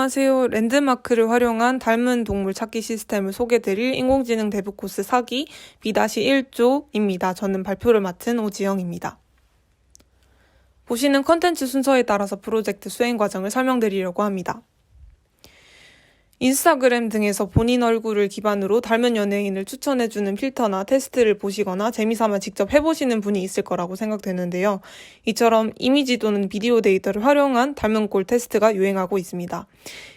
안녕하세요. 랜드마크를 활용한 닮은 동물 찾기 시스템을 소개드릴 인공지능 대부 코스 4기 B-1조입니다. 저는 발표를 맡은 오지영입니다. 보시는 컨텐츠 순서에 따라서 프로젝트 수행 과정을 설명드리려고 합니다. 인스타그램 등에서 본인 얼굴을 기반으로 닮은 연예인을 추천해주는 필터나 테스트를 보시거나 재미삼아 직접 해보시는 분이 있을 거라고 생각되는데요. 이처럼 이미지 또는 비디오 데이터를 활용한 닮은 꼴 테스트가 유행하고 있습니다.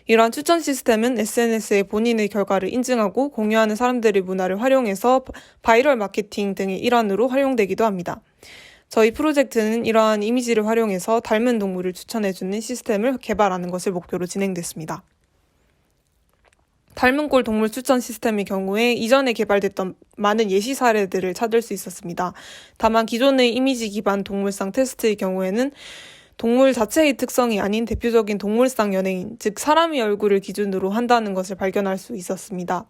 이러한 추천 시스템은 SNS에 본인의 결과를 인증하고 공유하는 사람들의 문화를 활용해서 바이럴 마케팅 등의 일환으로 활용되기도 합니다. 저희 프로젝트는 이러한 이미지를 활용해서 닮은 동물을 추천해주는 시스템을 개발하는 것을 목표로 진행됐습니다. 닮은 꼴 동물 추천 시스템의 경우에 이전에 개발됐던 많은 예시 사례들을 찾을 수 있었습니다. 다만 기존의 이미지 기반 동물상 테스트의 경우에는 동물 자체의 특성이 아닌 대표적인 동물상 연예인, 즉 사람의 얼굴을 기준으로 한다는 것을 발견할 수 있었습니다.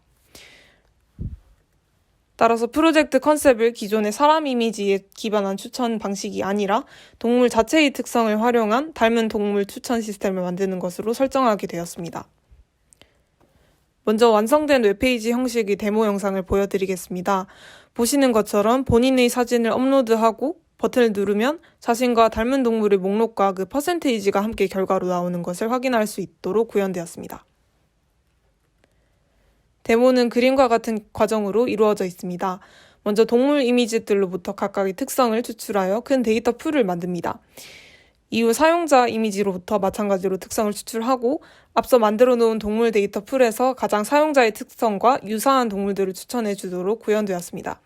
따라서 프로젝트 컨셉을 기존의 사람 이미지에 기반한 추천 방식이 아니라 동물 자체의 특성을 활용한 닮은 동물 추천 시스템을 만드는 것으로 설정하게 되었습니다. 먼저 완성된 웹페이지 형식의 데모 영상을 보여드리겠습니다. 보시는 것처럼 본인의 사진을 업로드하고 버튼을 누르면 자신과 닮은 동물의 목록과 그 퍼센테이지가 함께 결과로 나오는 것을 확인할 수 있도록 구현되었습니다. 데모는 그림과 같은 과정으로 이루어져 있습니다. 먼저 동물 이미지들로부터 각각의 특성을 추출하여 큰 데이터 풀을 만듭니다. 이후 사용자 이미지로부터 마찬가지로 특성을 추출하고 앞서 만들어 놓은 동물 데이터 풀에서 가장 사용자의 특성과 유사한 동물들을 추천해 주도록 구현되었습니다.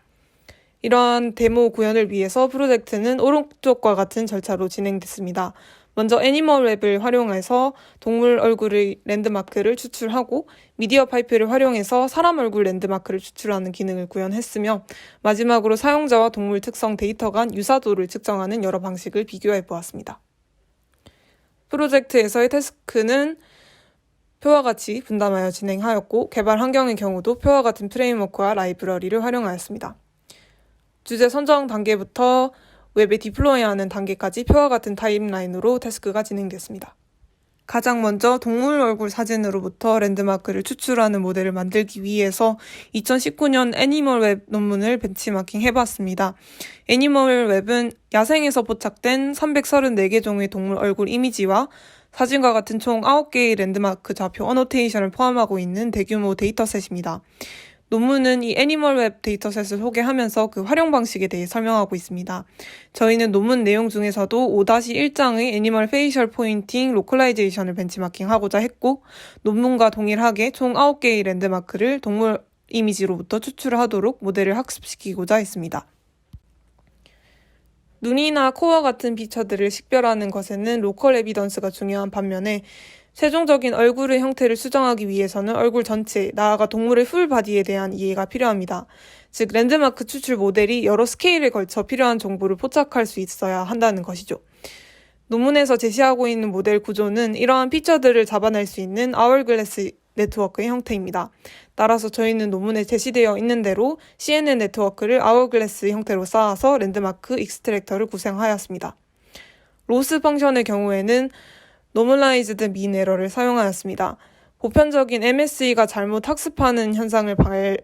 이러한 데모 구현을 위해서 프로젝트는 오른쪽과 같은 절차로 진행됐습니다. 먼저 애니멀웹을 활용해서 동물 얼굴의 랜드마크를 추출하고 미디어 파이프를 활용해서 사람 얼굴 랜드마크를 추출하는 기능을 구현했으며 마지막으로 사용자와 동물 특성 데이터 간 유사도를 측정하는 여러 방식을 비교해 보았습니다. 프로젝트에서의 태스크는 표와 같이 분담하여 진행하였고 개발 환경의 경우도 표와 같은 프레임워크와 라이브러리를 활용하였습니다. 주제 선정 단계부터 웹에 디플로이하는 단계까지 표와 같은 타임라인으로 태스크가 진행됐습니다. 가장 먼저 동물 얼굴 사진으로부터 랜드마크를 추출하는 모델을 만들기 위해서 2019년 애니멀웹 논문을 벤치마킹 해봤습니다. 애니멀웹은 야생에서 포착된 334개 종의 동물 얼굴 이미지와 사진과 같은 총 9개의 랜드마크 좌표 어노테이션을 포함하고 있는 대규모 데이터셋입니다. 논문은 이 애니멀웹 데이터셋을 소개하면서 그 활용 방식에 대해 설명하고 있습니다. 저희는 논문 내용 중에서도 5-1장의 애니멀 페이셜 포인팅 로컬라이제이션을 벤치마킹하고자 했고 논문과 동일하게 총 9개의 랜드마크를 동물 이미지로부터 추출하도록 모델을 학습시키고자 했습니다. 눈이나 코와 같은 피처들을 식별하는 것에는 로컬 에비던스가 중요한 반면에 최종적인 얼굴의 형태를 수정하기 위해서는 얼굴 전체, 나아가 동물의 풀 바디에 대한 이해가 필요합니다. 즉 랜드마크 추출 모델이 여러 스케일에 걸쳐 필요한 정보를 포착할 수 있어야 한다는 것이죠. 논문에서 제시하고 있는 모델 구조는 이러한 피처들을 잡아낼 수 있는 아워글래스 네트워크의 형태입니다. 따라서 저희는 논문에 제시되어 있는 대로 CNN 네트워크를 아워글래스 형태로 쌓아서 랜드마크 익스트랙터를 구성하였습니다. 로스 펑션의 경우에는 노멀라이즈드 민 에러를 사용하였습니다. 보편적인 MSE가 잘못 학습하는 현상을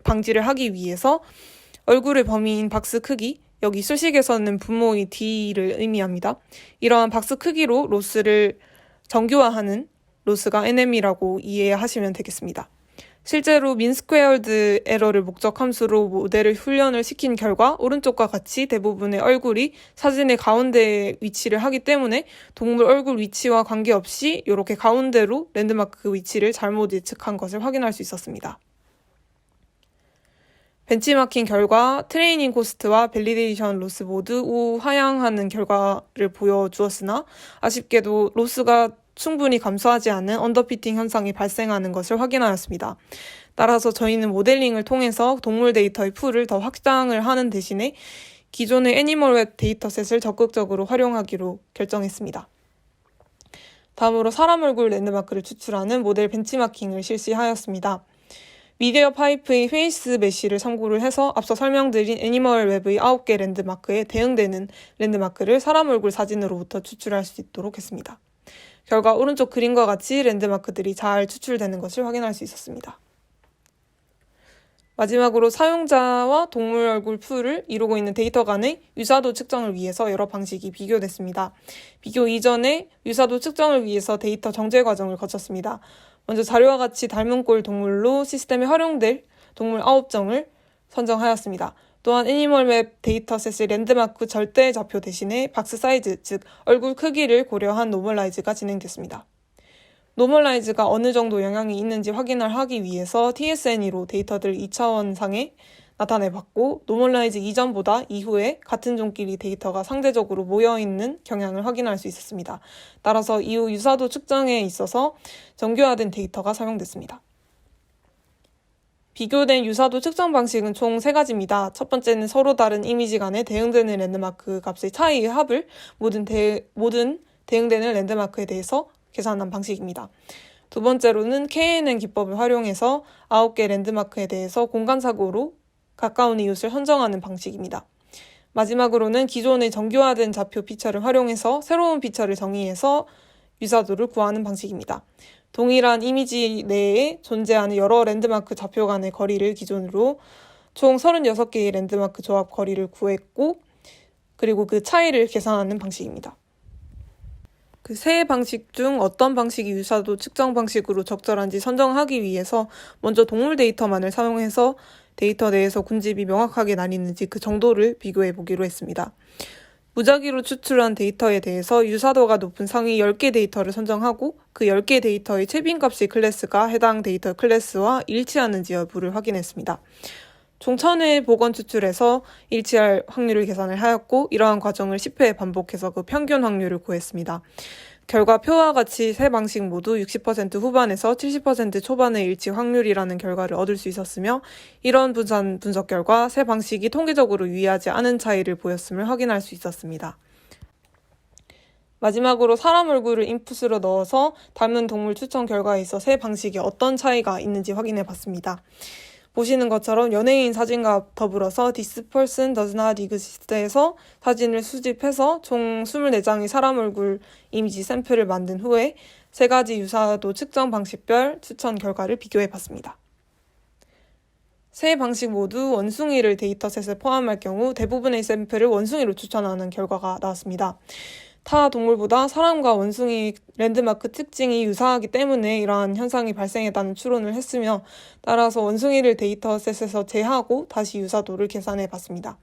방지를 하기 위해서 얼굴의 범위인 박스 크기, 여기 수식에서는 분모의 D를 의미합니다. 이러한 박스 크기로 로스를 정규화하는 로스가 NM이라고 이해하시면 되겠습니다. 실제로 민스퀘어드 에러를 목적 함수로 모델을 훈련을 시킨 결과 오른쪽과 같이 대부분의 얼굴이 사진의 가운데에 위치를 하기 때문에 동물 얼굴 위치와 관계없이 이렇게 가운데로 랜드마크 위치를 잘못 예측한 것을 확인할 수 있었습니다. 벤치마킹 결과 트레이닝 코스트와 밸리데이션 로스 모두 우하향하는 결과를 보여주었으나 아쉽게도 로스가 충분히 감소하지 않은 언더피팅 현상이 발생하는 것을 확인하였습니다. 따라서 저희는 모델링을 통해서 동물 데이터의 풀을 더 확장을 하는 대신에 기존의 애니멀웹 데이터셋을 적극적으로 활용하기로 결정했습니다. 다음으로 사람 얼굴 랜드마크를 추출하는 모델 벤치마킹을 실시하였습니다. 미디어 파이프의 페이스 메쉬를 참고를 해서 앞서 설명드린 애니멀웹의 9개 랜드마크에 대응되는 랜드마크를 사람 얼굴 사진으로부터 추출할 수 있도록 했습니다. 결과 오른쪽 그림과 같이 랜드마크들이 잘 추출되는 것을 확인할 수 있었습니다. 마지막으로 사용자와 동물 얼굴 풀을 이루고 있는 데이터 간의 유사도 측정을 위해서 여러 방식이 비교됐습니다. 비교 이전에 유사도 측정을 위해서 데이터 정제 과정을 거쳤습니다. 먼저 자료와 같이 닮은 꼴 동물로 시스템에 활용될 동물 9종을 선정하였습니다. 또한 애니멀맵 데이터셋의 랜드마크 절대 좌표 대신에 박스 사이즈, 즉 얼굴 크기를 고려한 노멀라이즈가 진행됐습니다. 노멀라이즈가 어느 정도 영향이 있는지 확인을 하기 위해서 TSNE로 데이터들 2차원상에 나타내봤고, 노멀라이즈 이전보다 이후에 같은 종끼리 데이터가 상대적으로 모여있는 경향을 확인할 수 있었습니다. 따라서 이후 유사도 측정에 있어서 정교화된 데이터가 사용됐습니다. 비교된 유사도 측정 방식은 총 3가지입니다. 첫 번째는 서로 다른 이미지 간에 대응되는 랜드마크 값의 차이의 합을 모든 대응되는 랜드마크에 대해서 계산한 방식입니다. 두 번째로는 KNN 기법을 활용해서 9개 랜드마크에 대해서 공간사고로 가까운 이웃을 선정하는 방식입니다. 마지막으로는 기존의 정교화된 좌표 피처를 활용해서 새로운 피처를 정의해서 유사도를 구하는 방식입니다. 동일한 이미지 내에 존재하는 여러 랜드마크 좌표 간의 거리를 기준으로 총 36개의 랜드마크 조합 거리를 구했고, 그리고 그 차이를 계산하는 방식입니다. 그 세 방식 중 어떤 방식이 유사도 측정 방식으로 적절한지 선정하기 위해서 먼저 동물 데이터만을 사용해서 데이터 내에서 군집이 명확하게 나뉘는지 그 정도를 비교해 보기로 했습니다. 무작위로 추출한 데이터에 대해서 유사도가 높은 상위 10개 데이터를 선정하고 그 10개 데이터의 최빈값의 클래스가 해당 데이터 클래스와 일치하는지 여부를 확인했습니다. 총 1000회 복원 추출해서 일치할 확률을 계산을 하였고, 이러한 과정을 10회 반복해서 그 평균 확률을 구했습니다. 결과 표와 같이 세 방식 모두 60% 후반에서 70% 초반의 일치 확률이라는 결과를 얻을 수 있었으며, 이런 분석 결과 세 방식이 통계적으로 유의하지 않은 차이를 보였음을 확인할 수 있었습니다. 마지막으로 사람 얼굴을 인풋으로 넣어서 닮은 동물 추천 결과에 있어 세 방식이 어떤 차이가 있는지 확인해 봤습니다. 보시는 것처럼 연예인 사진과 더불어서 This person does not exist에서 사진을 수집해서 총 24장의 사람 얼굴 이미지 샘플을 만든 후에 3가지 유사도 측정 방식별 추천 결과를 비교해봤습니다. 세 방식 모두 원숭이를 데이터셋에 포함할 경우 대부분의 샘플을 원숭이로 추천하는 결과가 나왔습니다. 타 동물보다 사람과 원숭이 랜드마크 특징이 유사하기 때문에 이러한 현상이 발생했다는 추론을 했으며, 따라서 원숭이를 데이터셋에서 제하고 다시 유사도를 계산해 봤습니다.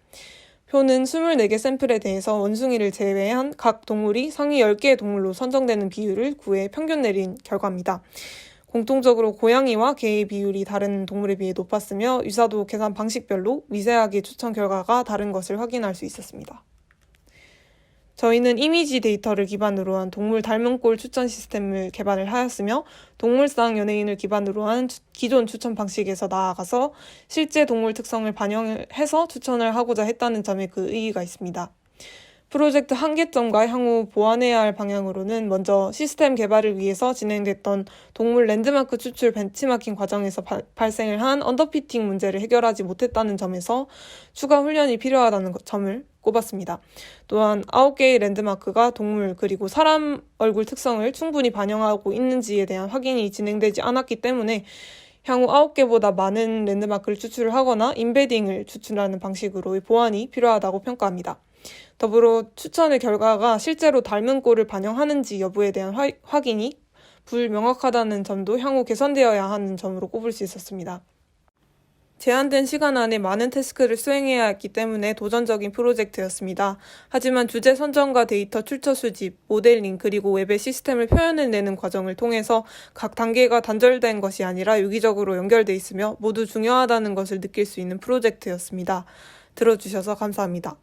표는 24개 샘플에 대해서 원숭이를 제외한 각 동물이 상위 10개의 동물로 선정되는 비율을 구해 평균 내린 결과입니다. 공통적으로 고양이와 개의 비율이 다른 동물에 비해 높았으며, 유사도 계산 방식별로 미세하게 추천 결과가 다른 것을 확인할 수 있었습니다. 저희는 이미지 데이터를 기반으로 한 동물 닮은 꼴 추천 시스템을 개발을 하였으며, 동물상 연예인을 기반으로 한 기존 추천 방식에서 나아가서 실제 동물 특성을 반영해서 추천을 하고자 했다는 점에 그 의의가 있습니다. 프로젝트 한계점과 향후 보완해야 할 방향으로는 먼저 시스템 개발을 위해서 진행됐던 동물 랜드마크 추출 벤치마킹 과정에서 발생을 한 언더피팅 문제를 해결하지 못했다는 점에서 추가 훈련이 필요하다는 점을 꼽았습니다. 또한 9개의 랜드마크가 동물 그리고 사람 얼굴 특성을 충분히 반영하고 있는지에 대한 확인이 진행되지 않았기 때문에 향후 9개보다 많은 랜드마크를 추출을 하거나 임베딩을 추출하는 방식으로의 보완이 필요하다고 평가합니다. 더불어 추천의 결과가 실제로 닮은 꼴을 반영하는지 여부에 대한 확인이 불명확하다는 점도 향후 개선되어야 하는 점으로 꼽을 수 있었습니다. 제한된 시간 안에 많은 태스크를 수행해야 했기 때문에 도전적인 프로젝트였습니다. 하지만 주제 선정과 데이터 출처 수집, 모델링, 그리고 웹의 시스템을 표현해내는 과정을 통해서 각 단계가 단절된 것이 아니라 유기적으로 연결돼 있으며 모두 중요하다는 것을 느낄 수 있는 프로젝트였습니다. 들어주셔서 감사합니다.